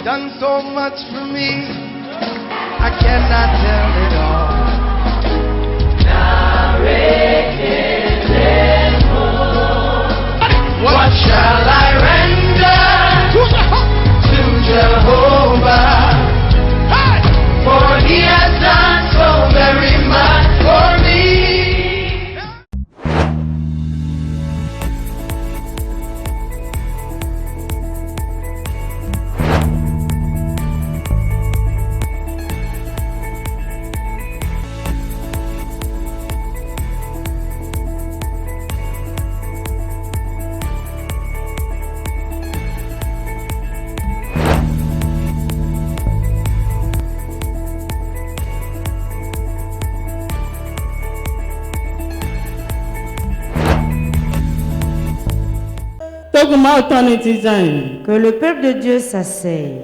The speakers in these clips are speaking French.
done so much for me, I cannot tell it all. What shall I render to Jehovah? For he has done so very much for me. Que le peuple de Dieu s'asseye.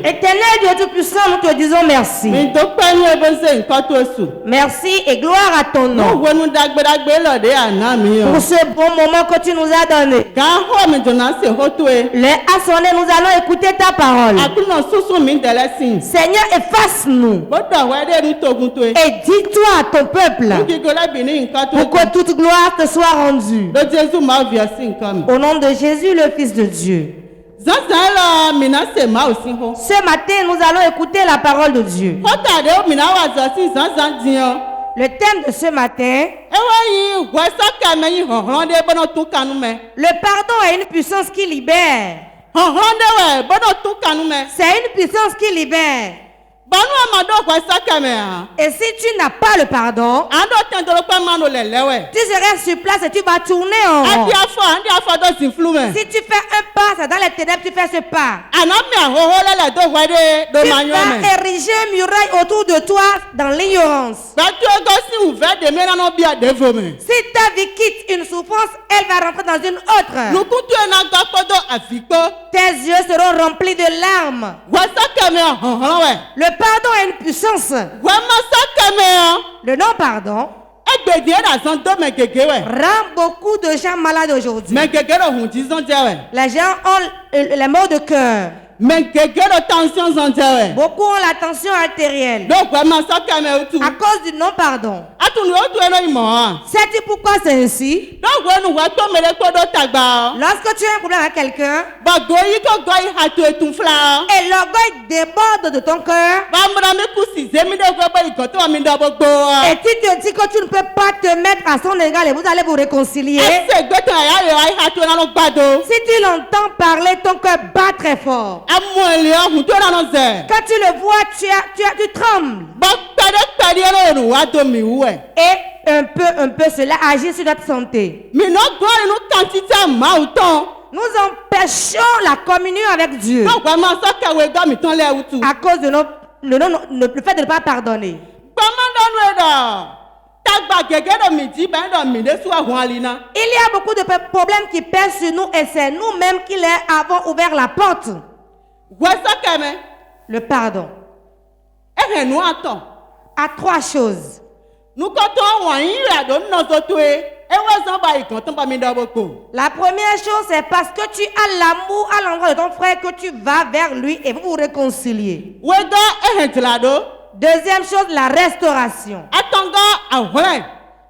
Éternel Dieu Tout-Puissant, nous te disons merci. Merci et gloire à ton nom. Pour ce bon moment que tu nous as donné. Les assemblées, nous allons écouter ta parole. Seigneur, efface-nous. Et dis-toi à ton peuple. Pour que toute gloire te soit rendue. Au nom de Jésus, le Fils de Dieu. Ce matin, nous allons écouter la parole de Dieu. Le thème de ce matin, le pardon est une puissance qui libère. C'est une puissance qui libère. Et si tu n'as pas le pardon, tu seras sur place et tu vas tourner en rond. Si tu fais un pas, c'est dans les ténèbres, tu fais ce pas. Tu vas ériger une muraille autour de toi dans l'ignorance. Si ta vie quitte une souffrance, elle va rentrer dans une autre. Tes yeux seront remplis de larmes. Le pardon est une puissance. Le non-pardon rend beaucoup de gens malades aujourd'hui. Les gens ont les maux de cœur. Beaucoup ont la tension artérielle à cause du non-pardon. Sais-tu pourquoi c'est ainsi? Lorsque tu as un problème avec quelqu'un et l'orgueil déborde de ton cœur et tu te dis que tu ne peux pas te mettre à son égal et vous allez vous réconcilier, si tu l'entends parler, ton cœur bat très fort. Quand tu le vois, tu trembles. Et un peu cela agit sur notre santé. Nous empêchons la communion avec Dieu à cause de le fait de ne pas pardonner. Il y a beaucoup de problèmes qui pèsent sur nous et c'est nous-mêmes qui leur avons ouvert la porte. Le pardon à trois choses. La première chose, c'est parce que tu as l'amour à l'endroit de ton frère que tu vas vers lui et vous vous réconciliez. Deuxième chose, la restauration.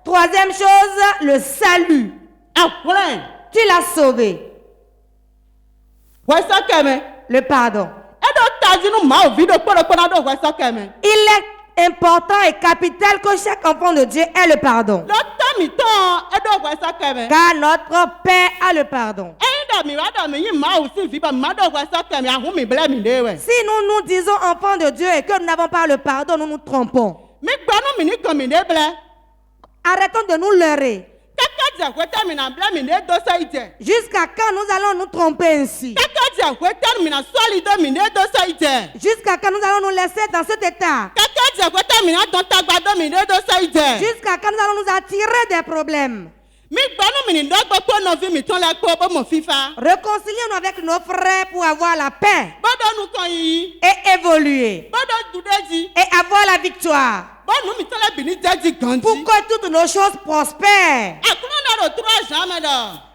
Troisième chose, le salut. Tu l'as sauvé. Le pardon. Il est important et capital que chaque enfant de Dieu ait le pardon. Car notre Père a le pardon. Si nous disons enfants de Dieu et que nous n'avons pas le pardon, nous nous trompons. Arrêtons de nous leurrer. Jusqu'à quand nous allons nous tromper ainsi? Jusqu'à quand nous allons nous laisser dans cet état? Jusqu'à quand nous allons nous attirer des problèmes? Réconcilions-nous avec nos frères pour avoir la paix et évoluer et avoir la victoire. Pour que toutes nos choses prospèrent.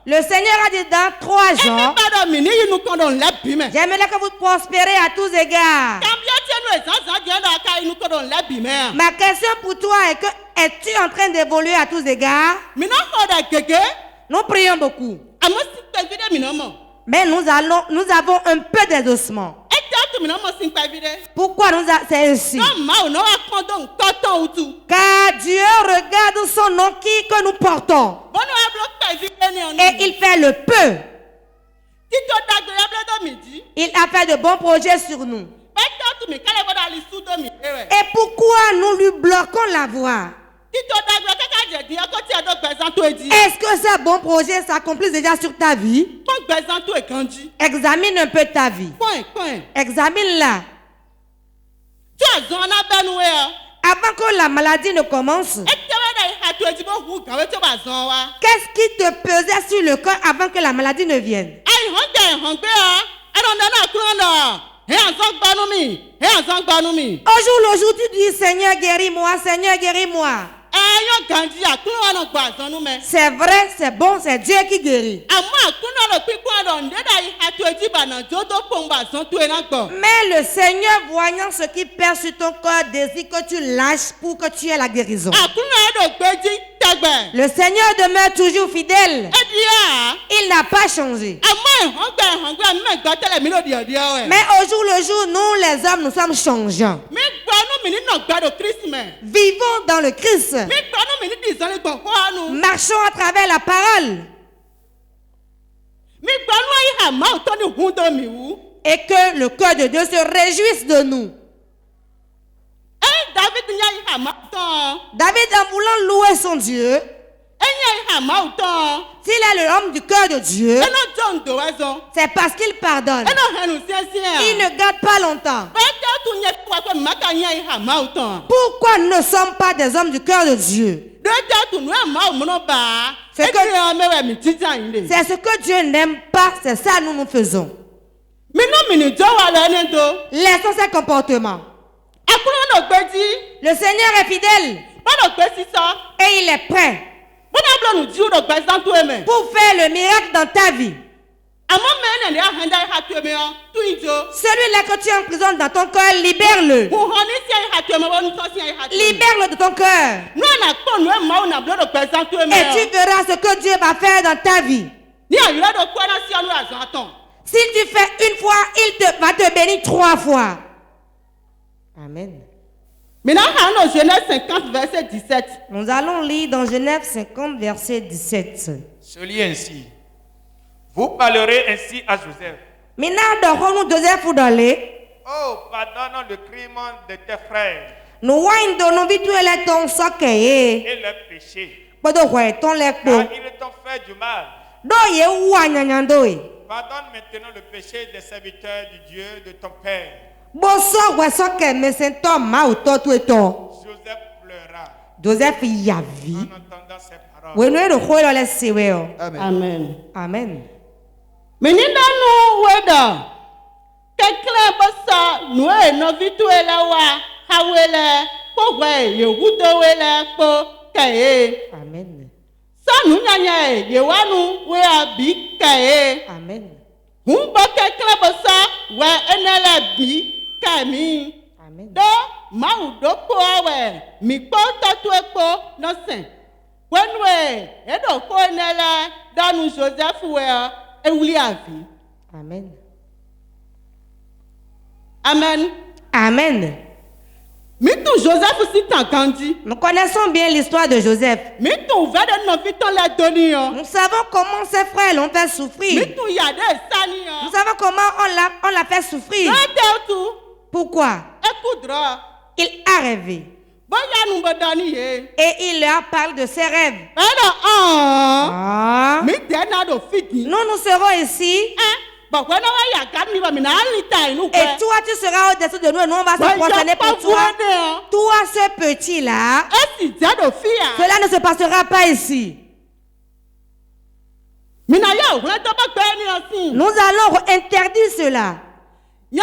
Le Seigneur a dit dans 3 jours, j'aimerais que vous prospérez à tous égards. Ma question pour toi est que es-tu en train d'évoluer à tous égards? Nous prions beaucoup. Mais nous avons un peu d'exaucement. Pourquoi c'est ainsi? Car Dieu regarde son nom que nous portons. Et il fait le peu. Il a fait de bons projets sur nous. Et pourquoi nous lui bloquons la voie? Est-ce que ces bons projets s'accomplissent déjà sur ta vie? Examine un peu ta vie. Examine-la. Avant que la maladie ne commence, qu'est-ce qui te pesait sur le cœur avant que la maladie ne vienne? Au jour le jour, tu dis Seigneur guéris-moi, Seigneur guéris-moi. C'est vrai, c'est bon, c'est Dieu qui guérit. Mais le Seigneur, voyant ce qui perd sur ton corps, désire que tu lâches pour que tu aies la guérison. Le Seigneur demeure toujours fidèle. Il n'a pas changé. Mais au jour le jour, nous les hommes, nous sommes changeants. Vivons dans le Christ. Marchons à travers la parole. Et que le cœur de Dieu se réjouisse de nous. David, en voulant louer son Dieu, s'il est l'homme du cœur de Dieu, c'est parce qu'il pardonne. Il ne garde pas longtemps. Pourquoi nous ne sommes pas des hommes du cœur de Dieu? C'est ce que Dieu n'aime pas, c'est ça que nous faisons. Laissons ces comportements. Le Seigneur est fidèle et il est prêt pour faire le miracle dans ta vie. Celui-là que tu es en prison dans ton cœur, libère-le. Libère-le de ton cœur. Et tu verras ce que Dieu va faire dans ta vie. Si tu fais une fois, il va te bénir 3 fois. Amen. Maintenant, dans Genèse 50, verset 17. Nous allons lire dans Genèse 50, verset 17. Je lis ainsi. Vous parlerez ainsi à Joseph. Maintenant, nous Joseph ou d'aller. Oh, pardonne le crime de tes frères. Nous voyons dans nos vies tout les ton soque et leur péché. Car ils t'ont fait du mal. Pardonne maintenant le péché des serviteurs du Dieu de ton père. Joseph pleura. Joseph y a vu. En entendant ces paroles. Amen. Amen. Mais nous quelqu'un bossa nous no vitu elawa hawele ko we yehudo wele ko kae. Amen. Sa nu nyanya yewanu we abi kae. Amen. Humba quelqu'un bossa we enela bi kami. Amen. Do mau do ko awe mi po tatu epo no sen. When we edo ko enela danu Joseph we ewuli avi. Amen. Amen. Amen. Nous connaissons bien l'histoire de Joseph. Nous savons comment ses frères l'ont fait souffrir. Nous savons comment on l'a fait souffrir. Pourquoi? Il a rêvé. Et il leur parle de ses rêves. Nous serons ici. Et toi, tu seras au-dessus de nous et nous, on va se prosterner pour toi. Toi, ce petit-là, cela ne se passera pas ici. Nous allons interdire cela. Et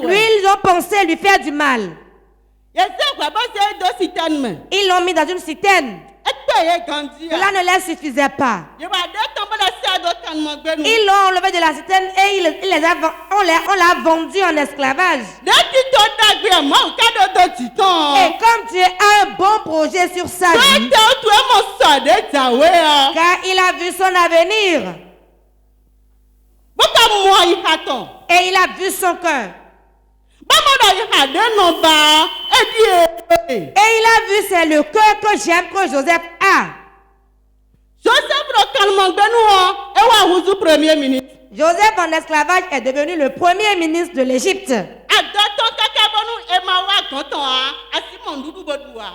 lui, ils ont pensé lui faire du mal. Ils l'ont mis dans une citerne. Cela ne leur suffisait pas. Ils l'ont enlevé de la citerne et on l'a vendu en esclavage. Et comme Dieu a un bon projet sur sa vie, car il a vu son avenir et il a vu son cœur. Et il a vu, c'est le cœur que j'aime que Joseph a. Joseph en esclavage est devenu le premier ministre de l'Égypte.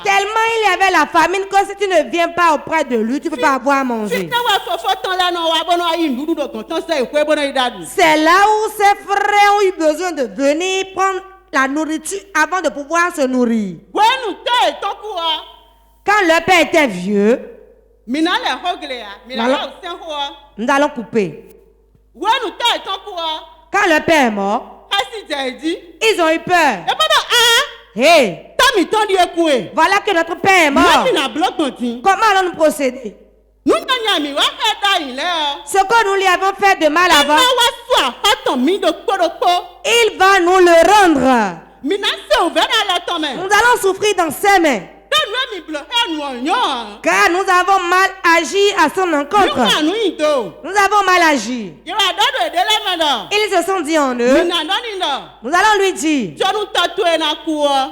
Tellement il y avait la famine que si tu ne viens pas auprès de lui, tu ne peux pas avoir à manger. C'est là où ses frères ont eu besoin de venir prendre la nourriture avant de pouvoir se nourrir. Quand leur père était vieux, nous allons couper. Quand leur père est mort, ils ont eu peur. Hey, voilà que notre père est mort. Comment allons-nous procéder? Ce que nous lui avons fait de mal avant, il va nous le rendre. Nous allons souffrir dans ses mains. Car nous avons mal agi à son encontre. Nous avons mal agi. Ils se sont dit en eux, nous allons lui dire,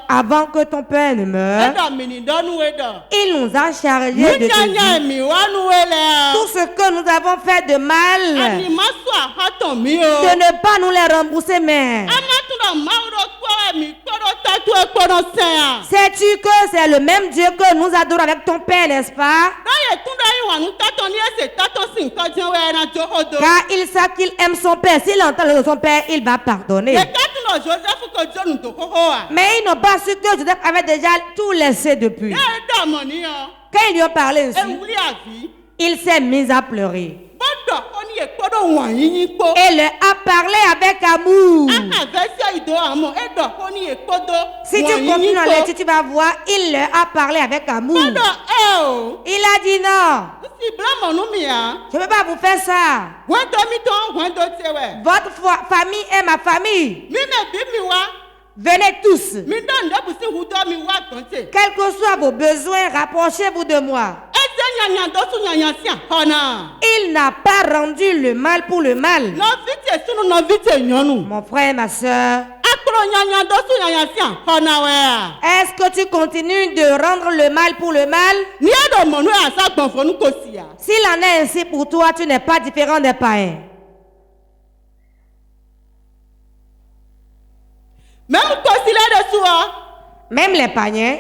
avant que ton père ne meure, il nous a chargé de te dire tout ce que nous avons fait de mal, de ne pas nous les rembourser, mais sais-tu que c'est le même Dieu que nous adorons avec ton père, n'est-ce pas? Car il sait qu'il aime son père. S'il entend le de son père, il va pardonner. Mais ils n'ont pas su que Joseph avait déjà tout laissé depuis. Quand ils lui ont parlé ainsi, il s'est mis à pleurer. Et leur a parlé avec amour. Si tu continues dans les tu vas voir, il leur a parlé avec amour. Il a dit non. Je ne peux pas vous faire ça. Votre famille est ma famille. Venez tous. Quels que soient vos besoins, rapprochez-vous de moi. Il n'a pas rendu le mal pour le mal. Mon frère et ma soeur, est-ce que tu continues de rendre le mal pour le mal? S'il en est ainsi pour toi, tu n'es pas différent des païens. Même les païens,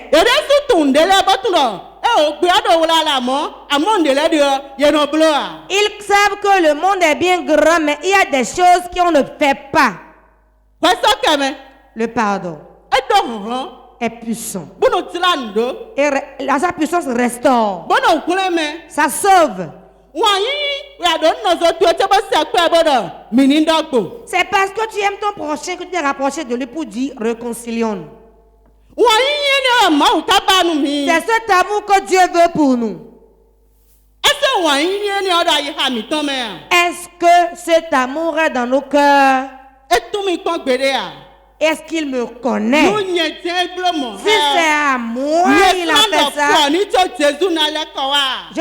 ils savent que le monde est bien grand, mais il y a des choses qu'on ne fait pas. Le pardon est puissant. Et sa puissance restaure. Ça sauve. C'est parce que tu aimes ton prochain que tu t'es rapproché de lui pour dire réconcilions. C'est cet amour que Dieu veut pour nous. Est-ce que cet amour est dans nos cœurs? Est-ce qu'il me connaît? Si c'est à moi il a fait ça, je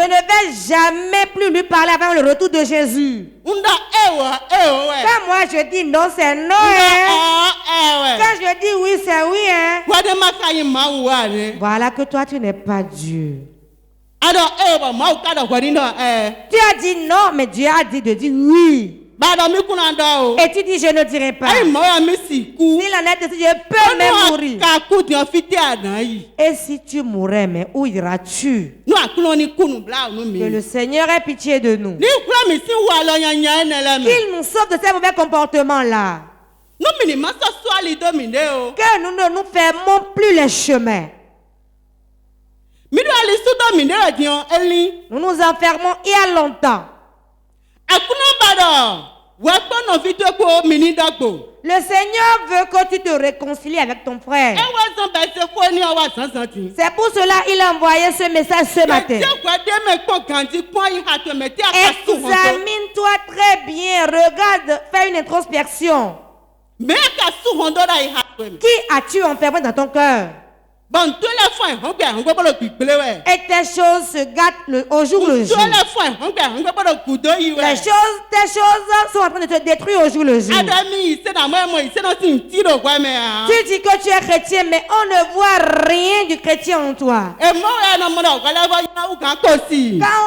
ne vais jamais plus lui parler avant le retour de Jésus. Quand moi je dis non, c'est non. Quand je dis oui, c'est oui. Voilà que toi tu n'es pas Dieu. Tu as dit non, mais Dieu a dit de dire oui. Et tu dis je ne dirai pas. S'il en est ainsi, je peux même mourir. Et si tu mourais, mais où iras-tu? Que le Seigneur ait pitié de nous. Qu'il nous sauve de ces mauvais comportements-là. Que nous ne nous fermons plus les chemins. Nous nous enfermons il y a longtemps. Le Seigneur veut que tu te réconcilies avec ton frère. C'est pour cela qu'il a envoyé ce message ce matin. Examine-toi très bien, regarde, fais une introspection. Qui as-tu enfermé dans ton cœur? Et tes choses se gâtent au jour le jour. Tes choses sont en train de te détruire au jour le jour. Tu dis que tu es chrétien, mais on ne voit rien du chrétien en toi. Quand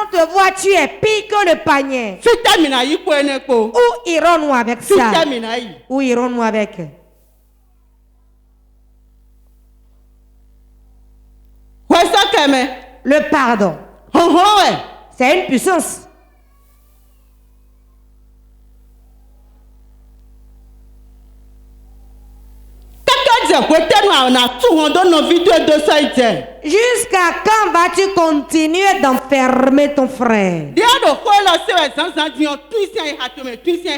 on te voit, tu es pire que le panier. Où irons-nous avec ça? Où irons-nous avec? Le pardon. C'est une puissance. Jusqu'à quand vas-tu continuer d'enfermer ton frère?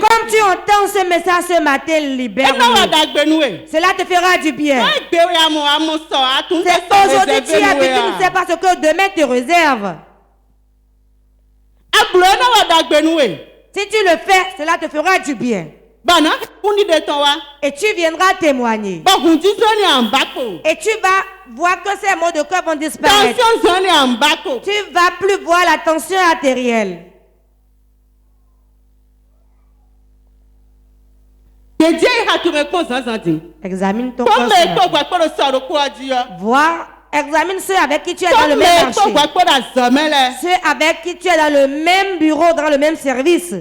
Comme tu entends ce message ce matin, libère-le. Cela te fera du bien. C'est aujourd'hui tu as vu, tu ne sais pas ce que demain te réserve. Si tu le fais, cela te fera du bien. Et tu viendras témoigner. Et tu vas voir que ces maux de cœur vont disparaître. Tu ne vas plus voir la tension artérielle. Examine ton cœur. Vois, examine ceux avec qui tu es dans le même marché. Ceux avec qui tu es dans le même bureau, dans le même service.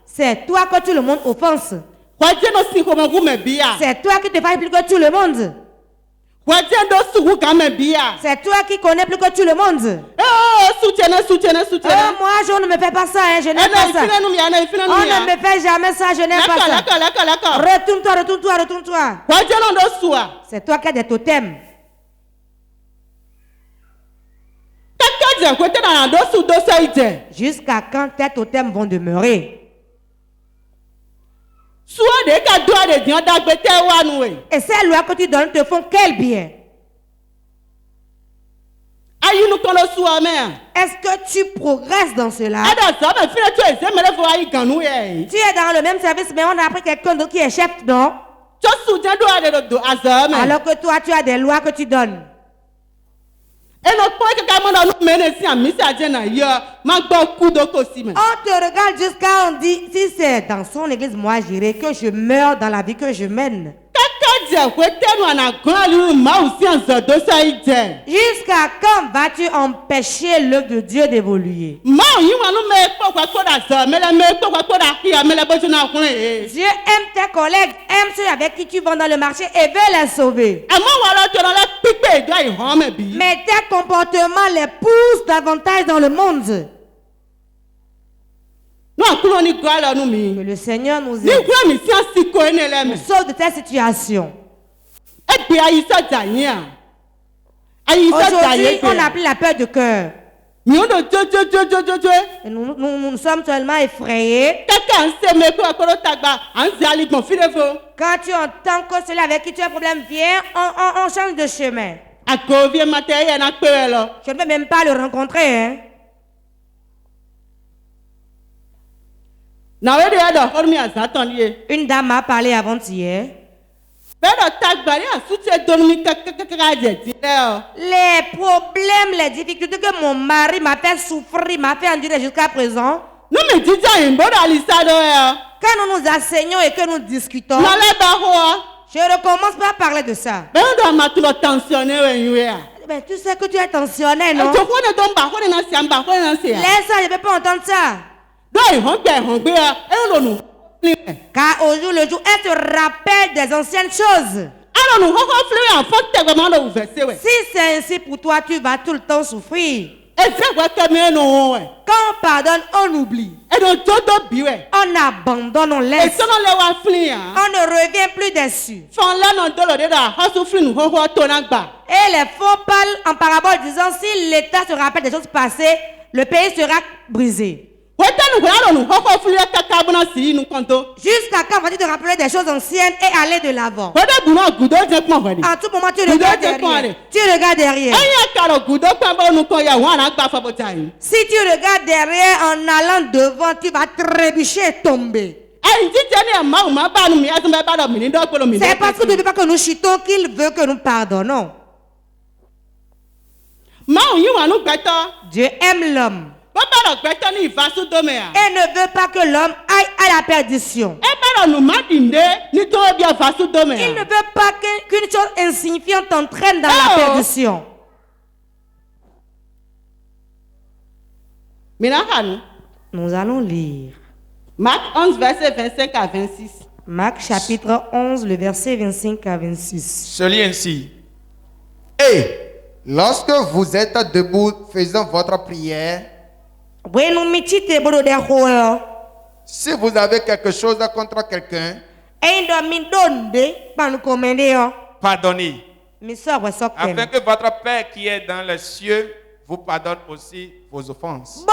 C'est toi que tout le monde offense. C'est toi qui te fais plus que tout le monde. C'est toi qui connais plus que tout le monde. Moi, je ne me fais pas ça, hein, je n'aime pas ça. On ne me fait jamais ça, je n'aime pas ça. Retourne-toi, retourne-toi, retourne-toi. C'est toi qui as des totems. Jusqu'à quand tes totems vont demeurer? Et ces lois que tu donnes te font quel bien? Est-ce que tu progresses dans cela? Tu es dans le même service, mais on a appris quelqu'un d'autre qui est chef, non? Alors que toi, tu as des lois que tu donnes. On te regarde jusqu'à on dit, si c'est dans son église, moi j'irai, que je meurs dans la vie que je mène. Jusqu'à quand vas-tu empêcher l'œuvre de Dieu d'évoluer? Dieu aime tes collègues, aime ceux avec qui tu vas dans le marché et veut les sauver. Mais tes comportements les poussent davantage dans le monde. Que le Seigneur nous aide. Nous sauve de cette situation. Aujourd'hui, on a pris la peur de cœur. Et nous sommes tellement effrayés. Quand tu entends que celui avec qui tu as un problème vient, on change de chemin. Je ne peux même pas le rencontrer. Hein? Une dame m'a parlé avant-hier. Les problèmes, les difficultés que mon mari m'a fait souffrir, m'a fait endurer jusqu'à présent. Quand nous nous asseyons et que nous discutons, je recommence par parler de ça. Mais tu sais que tu es tensionné, non? Laisse ça, je ne peux pas entendre ça. Car au jour le jour, elle te rappelle des anciennes choses. Si c'est ainsi pour toi, tu vas tout le temps souffrir. Quand on pardonne, on oublie. On abandonne, on laisse. On ne revient plus dessus. Et les faux parlent en parabole disant si l'État se rappelle des choses passées, le pays sera brisé. Jusqu'à quand vas-tu te rappeler des choses anciennes et aller de l'avant? En tout moment, tu regardes derrière. Tu regardes derrière. Si tu regardes derrière en allant devant, tu vas trébucher et tomber. C'est parce que tu ne veux pas que nous chutons qu'il veut que nous pardonnons. Dieu aime l'homme. Et ne veut pas que l'homme aille à la perdition. Il ne veut pas qu'une chose insignifiante entraîne dans la perdition. Nous allons lire Marc 11, verset 25 à 26. Marc chapitre 11, le verset 25 à 26. Se lit ainsi. Et lorsque vous êtes debout faisant votre prière, si vous avez quelque chose contre quelqu'un, Pardonnez. Afin que votre Père qui est dans les cieux vous pardonne aussi vos offenses.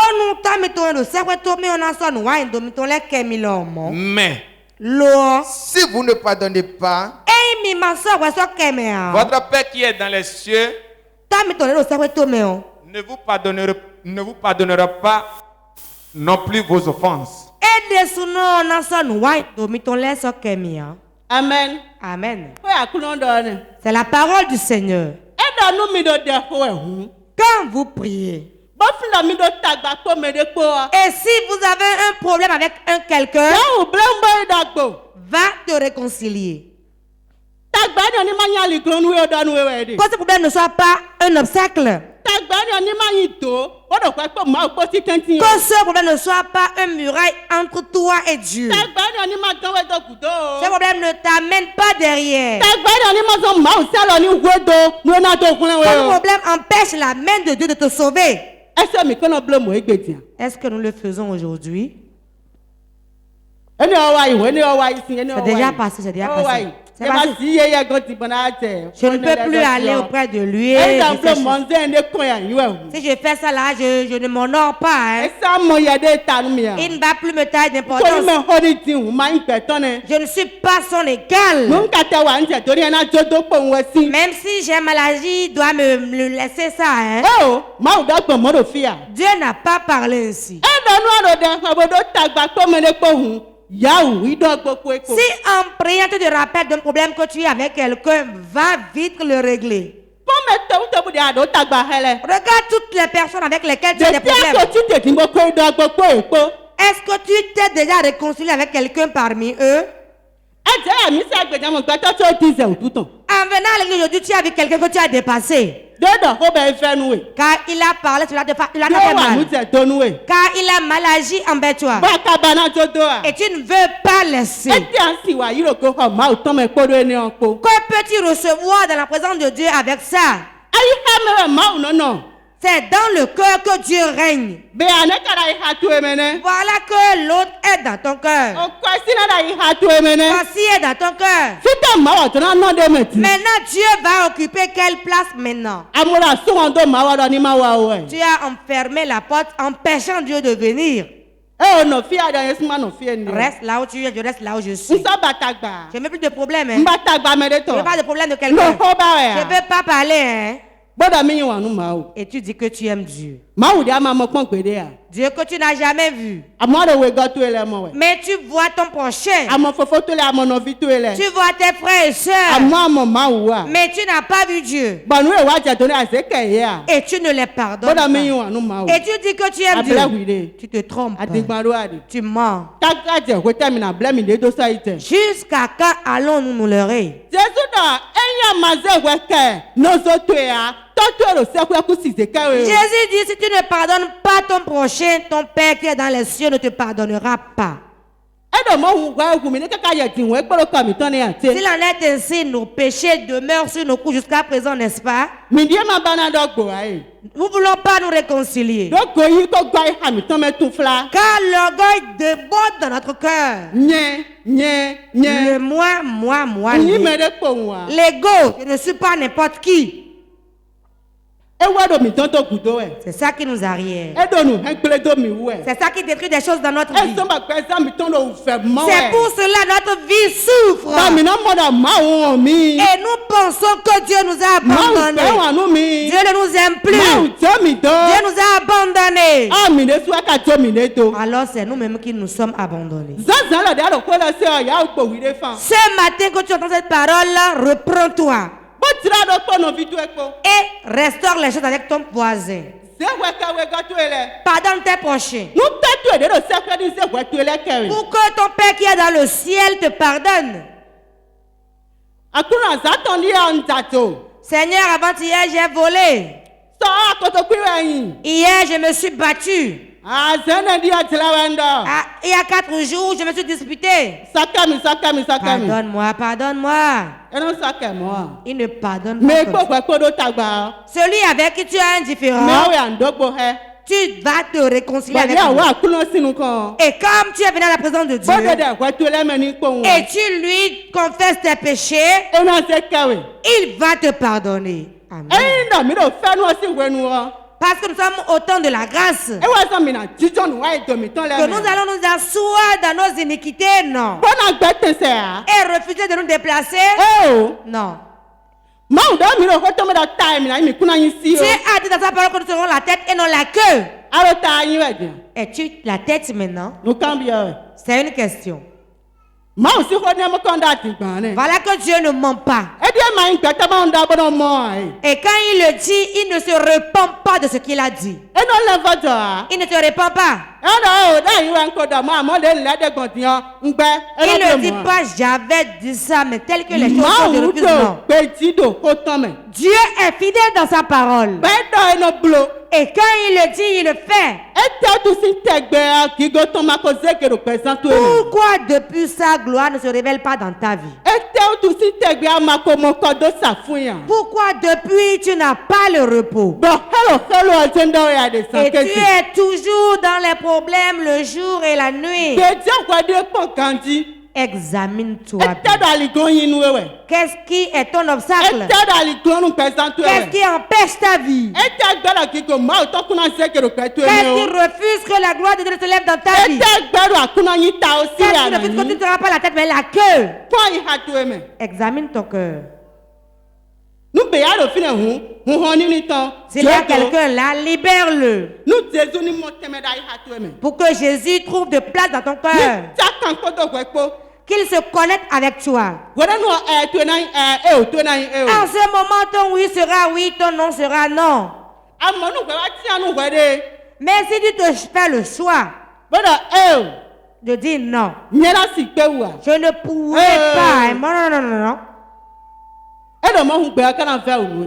Mais si vous ne pardonnez pas, votre Père qui est dans les cieux ne vous pardonnera pas non plus vos offenses. Amen. Amen. C'est la parole du Seigneur. Quand vous priez, et si vous avez un problème avec un quelqu'un, va te réconcilier. Que ce problème ne soit pas un obstacle. Que ce problème ne soit pas un muraille entre toi et Dieu. Ce problème ne t'amène pas derrière. Que ce problème empêche la main de Dieu de te sauver. Est-ce que nous le faisons aujourd'hui? C'est déjà passé, c'est déjà passé. Je ne peux plus aller auprès de lui. Si je fais ça là, je ne m'honore pas. Hein. Il ne va plus me tailler d'importance. Je ne suis pas son égal. Même si j'ai maladie, il doit me laisser ça. Hein. Dieu n'a pas parlé ainsi. Si en priant tu te rappelles d'un problème que tu as avec quelqu'un, va vite le régler. Regarde toutes les personnes avec lesquelles tu as des problèmes. Est-ce que tu t'es déjà réconcilié avec quelqu'un parmi eux? En venant à l'église aujourd'hui, tu as vu quelqu'un que tu as dépassé. Car il a parlé, tu l'as fait mal. Car il a mal agi envers toi. Et tu ne veux pas laisser. Que peux-tu recevoir dans la présence de Dieu avec ça? C'est dans le cœur que Dieu règne. Voilà que l'autre est dans ton cœur. Voici est dans ton cœur. Maintenant, Dieu va occuper quelle place maintenant? Tu as enfermé la porte, empêchant Dieu de venir. Reste là où tu es, je reste là où je suis. Je n'ai plus de problème. Hein. Je n'ai pas de problème de quelqu'un. Je ne veux pas parler. Hein. Et tu dis que tu aimes Dieu. Dieu que tu n'as jamais vu. Mais tu vois ton prochain. Tu vois tes frères et sœurs. Mais tu n'as pas vu Dieu. Et tu ne les pardonnes pas. Et tu dis que tu aimes Dieu. Tu te trompes. Tu mens. Jusqu'à quand allons-nous nous leurrer? Jésus dit, si tu ne pardonnes pas ton prochain, ton Père qui est dans les cieux ne te pardonnera pas. S'il en est ainsi, nos péchés demeurent sur nos coups jusqu'à présent, n'est-ce pas? Nous ne voulons pas nous réconcilier. Car l'orgueil déborde dans notre cœur. Le moi. L'ego, je ne suis pas n'importe qui. C'est ça qui nous arrière. C'est ça qui détruit des choses dans notre vie. C'est pour cela notre vie souffre. Et nous pensons que Dieu nous a abandonnés. Dieu ne nous aime plus. Dieu nous a abandonnés. Alors c'est nous-mêmes qui nous sommes abandonnés. Ce matin que tu entends cette parole, reprends-toi. Et restaure les choses avec ton voisin. Pardonne tes prochains. Pour que ton Père qui est dans le ciel te pardonne. Seigneur, avant-hier, j'ai volé. Hier, je me suis battu. Il y a 4 jours, je me suis disputé. Pardonne-moi, pardonne-moi. Il ne pardonne pas. Celui avec qui tu as un différend, tu vas te réconcilier avec lui. Et comme tu es venu à la présence de Dieu, et tu lui confesses tes péchés, il va te pardonner. Amen. Parce que nous sommes au temps de la grâce. Que nous allons nous asseoir dans nos iniquités, non. Et refuser de nous déplacer, non. Tu as dit dans ta parole que nous serons la tête et non la queue. Es-tu la tête maintenant? C'est une question. Voilà que Dieu ne ment pas. Et quand il le dit, il ne se repent pas de ce qu'il a dit. Il ne se repent pas. Il ne dit pas j'avais dit ça, mais tel que les choses sont, je refuse, non. Dieu est fidèle dans sa parole. Et quand il le dit, il le fait. Pourquoi depuis sa gloire ne se révèle pas dans ta vie? Pourquoi depuis tu n'as pas le repos? Et tu es toujours dans les problèmes le jour et la nuit. Examine-toi. Qu'est-ce qui est ton obstacle? Qu'est-ce qui empêche ta vie? Qu'est-ce qui refuse que la gloire de Dieu se lève dans ta vie? Qu'est-ce qui refuse que tu ne seras pas la tête mais la queue? Examine ton cœur. S'il y a quelqu'un là, libère-le. Pour que Jésus trouve de place dans ton cœur. Qu'il se connecte avec toi. En ce moment, ton oui sera oui, ton non sera non. Mais si tu te fais le choix de dire non, je ne pourrais pas. Non.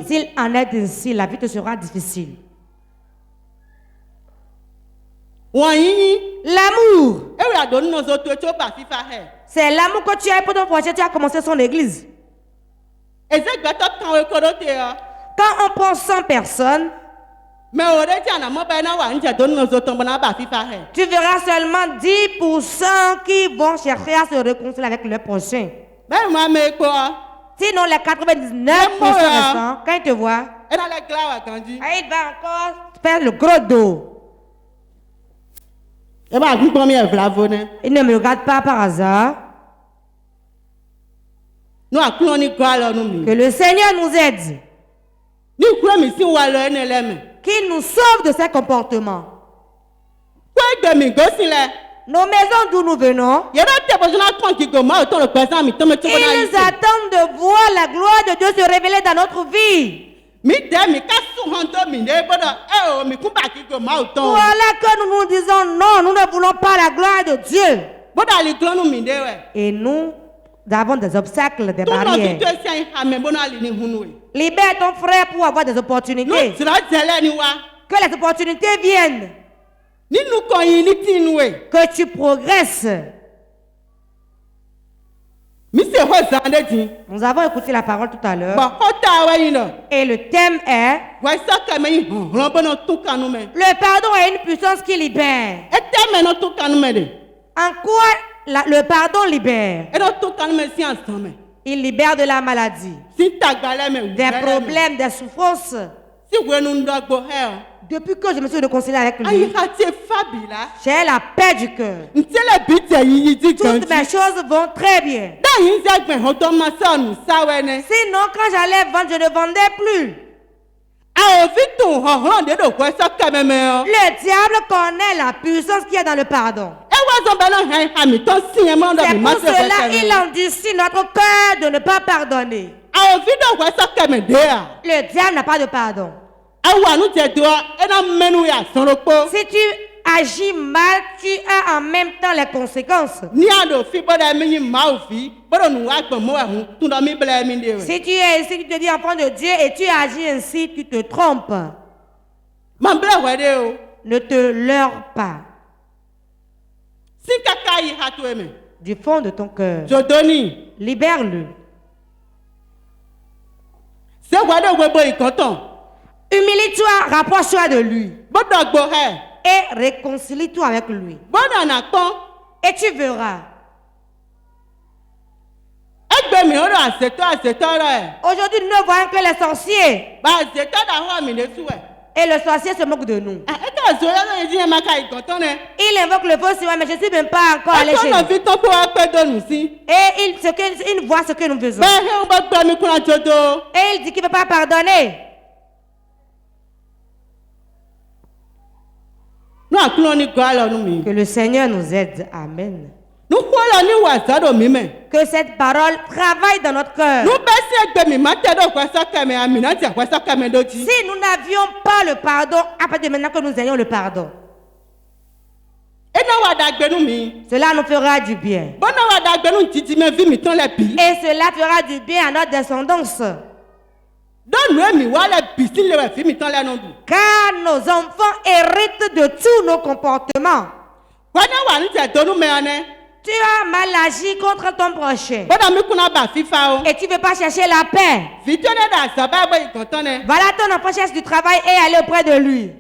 S'il en est ainsi, la vie te sera difficile. L'amour. C'est l'amour que tu as pour ton projet. Tu as commencé son église. Quand on prend 100 personnes, tu verras seulement 10% qui vont chercher à se réconcilier avec le prochain. Sinon, les 99% restants, quand ils te voient, il va encore faire le gros dos. Il ne me regarde pas par hasard. Que le Seigneur nous aide. Qu'il nous sauve de ces comportements. Nos maisons d'où nous venons, ils attendent de voir la gloire de Dieu se révéler dans notre vie. Voilà que nous nous disons non, nous ne voulons pas la gloire de Dieu. Et nous avons des obstacles, des barrières. Libère ton frère pour avoir des opportunités. Que les opportunités viennent. Que tu progresses. Nous avons écouté la parole tout à l'heure. Et le thème est le pardon est une puissance qui libère. En quoi le pardon libère? Il libère de la maladie, des problèmes, des souffrances. Depuis que je me suis réconcilié avec lui, j'ai la paix du cœur. Toutes mes choses vont très bien. Sinon, quand j'allais vendre, je ne vendais plus. Le diable connaît la puissance qu'il y a dans le pardon. C'est pour cela qu'il endurcit notre cœur de ne pas pardonner. Le diable n'a pas de pardon. Si tu agis mal, tu as en même temps les conséquences. Si tu es ici, tu te dis enfant de Dieu et tu agis ainsi, tu te trompes. Ne te leurre pas. Du fond de ton cœur, libère-le. Humilie-toi, rapproche-toi de lui. Et réconcilie-toi avec lui. Et tu verras. Aujourd'hui, nous ne voyons que les sorciers. Et le sorcier se moque de nous. Il invoque le faux Seigneur, mais je ne suis même pas encore allé chez lui. Et il voit ce que nous faisons. Et il dit qu'il ne peut pas pardonner. Que le Seigneur nous aide. Amen. Que cette parole travaille dans notre cœur. Si nous n'avions pas le pardon, à partir de maintenant que nous ayons le pardon, cela nous fera du bien. Et cela fera du bien à notre descendance. Car nos enfants héritent de tous nos comportements. Tu as mal agi contre ton prochain. Et tu ne veux pas chercher la paix. Voilà, ton enfant cherche du travail et aller auprès de lui.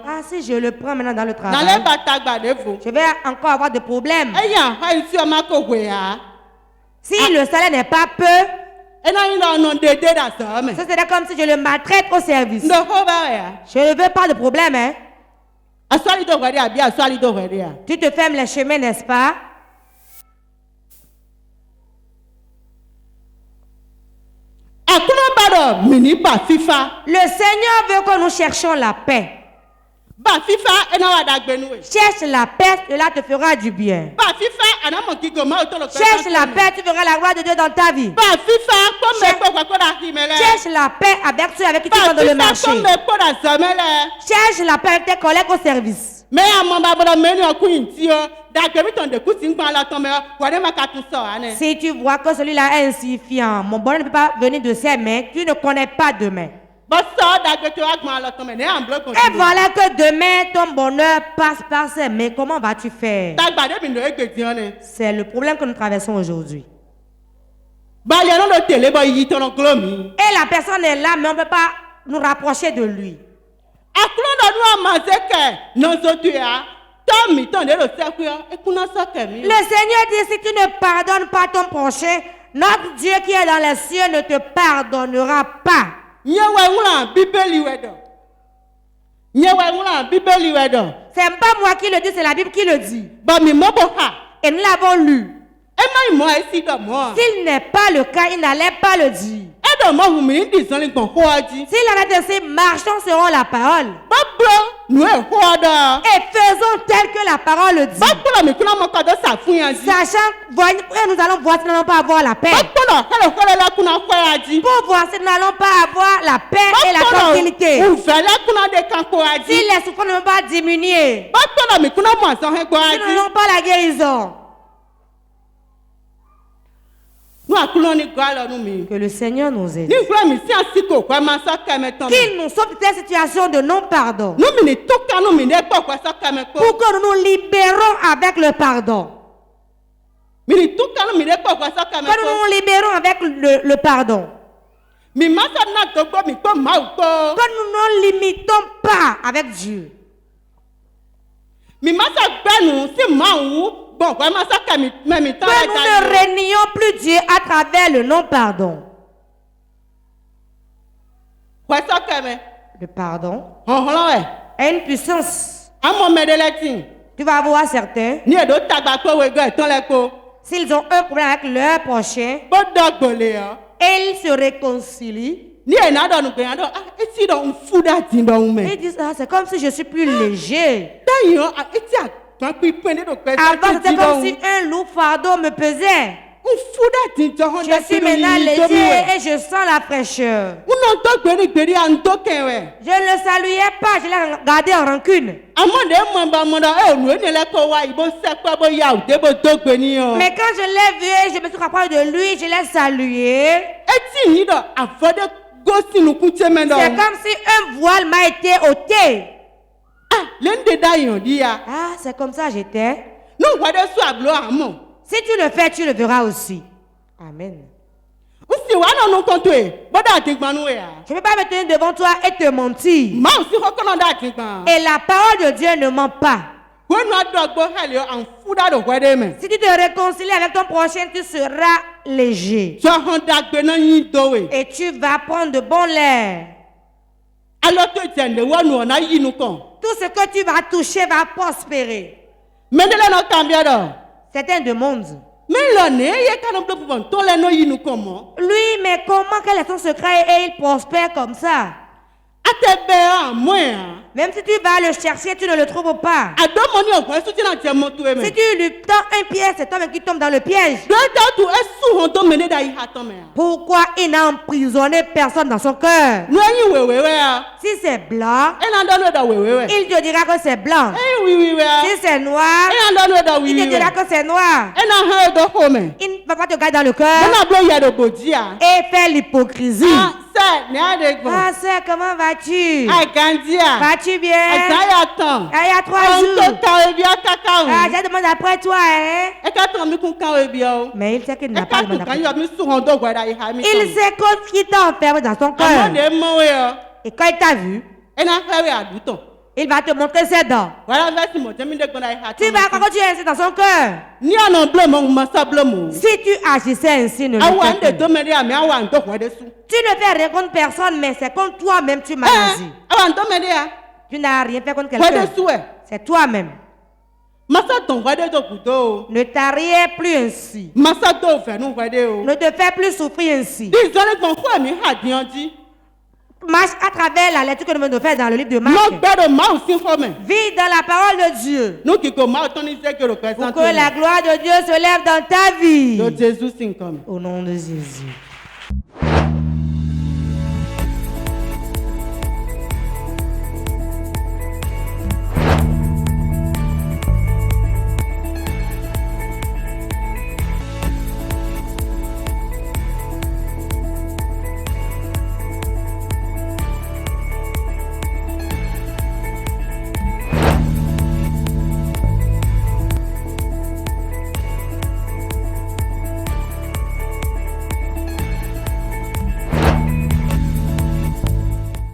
Ah, si je le prends maintenant dans le travail, je vais encore avoir des problèmes. Si le salaire n'est pas peu, ce serait comme si je le maltraite au service. Je ne veux pas de problème, hein. Tu te fermes les chemins, n'est-ce pas? Le Seigneur veut que nous cherchions la paix. Cherche la paix, cela te fera du bien. Cherche la paix, tu verras la gloire de Dieu dans ta vie. Cherche la paix avec ceux avec qui tu vas dans le marché. Cherche la paix avec tes collègues au service. Si tu vois que celui-là est insuffisant, mon bonheur ne peut pas venir de ses mains, tu ne connais pas demain. Et voilà que demain, ton bonheur passe par ses mains. Comment vas-tu faire? C'est le problème que nous traversons aujourd'hui. Et la personne est là, mais on ne peut pas nous rapprocher de lui. Le Seigneur dit, si tu ne pardonnes pas ton prochain, notre Dieu qui est dans les cieux ne te pardonnera pas. C'est pas moi qui le dis, c'est la Bible qui le dit. Et nous l'avons lu. S'il n'est pas le cas, il n'allait pas le dire. S'il avait dit, marchons selon la parole. Et faisons tel que la parole dit. Sachant, nous allons voir si nous n'allons pas avoir la paix. Pour voir si nous n'allons pas avoir la paix et la tranquillité. Si les souffrances ne vont pas diminuer. Si nous n'avons pas la guérison. Que le Seigneur nous aide. Qu'il nous sauve de cette situation de non-pardon. Pour que nous nous libérons avec le pardon. Que nous nous libérons avec le pardon. Que nous ne limitons pas avec Dieu. Que nous ne réunions plus Dieu à travers le non-pardon. Le pardon a une puissance. Tu Tu vas voir certains, s'ils ont un problème avec leur prochain, et ils se réconcilient. Ils disent, ah, c'est comme si je suis plus léger. Avant, c'était comme si un lourd fardeau me pesait. Je suis maintenant léger et je sens la fraîcheur. Je ne le saluais pas, je l'ai gardé en rancune. Mais quand je l'ai vu et je me suis rapproché de lui, je l'ai salué. C'est comme si un voile m'a été ôté. Ah, c'est comme ça j'étais. Si tu le fais, tu le verras aussi. Amen. Je ne peux pas me tenir devant toi et te mentir. Et la parole de Dieu ne ment pas. Si tu te réconcilies avec ton prochain, tu seras léger. Et tu vas prendre de bons lait. Tout ce que tu vas toucher va prospérer. Certains demandent. Lui, mais comment, quel est son secret et il prospère comme ça? Même si tu vas le chercher, tu ne le trouves pas. Si tu lui tends un piège, c'est toi-même qui tombe dans le piège. Pourquoi il n'a emprisonné personne dans son cœur? Si c'est blanc, il te dira que c'est blanc. Si c'est noir, il te dira que c'est noir. Il ne va pas te garder dans le cœur et faire l'hypocrisie. Ah, sœur, comment vas-tu? Vas-tu bien? Il y a 3 jours. Ah, j'ai demandé après toi, hein? Mais il sait qu'il n'a pas demandé après toi. Il sait qu'il t'a enfermé dans son cœur. Et quand il t'a vu, il va te montrer ses dents. Tu vas continuer ainsi dans son cœur. Si tu agissais ainsi, ne le fais pas. Tu ne fais rien contre personne, mais c'est contre toi-même tu m'as agi. Tu n'as rien fait contre quelqu'un. C'est toi-même. Ne t'arrière plus ainsi. Ne te fais plus souffrir ainsi. Marche à travers la lecture que nous venons de faire dans le livre de Marc. Vis dans la parole de Dieu. Pour que la gloire de Dieu se lève dans ta vie. Au nom de Jésus.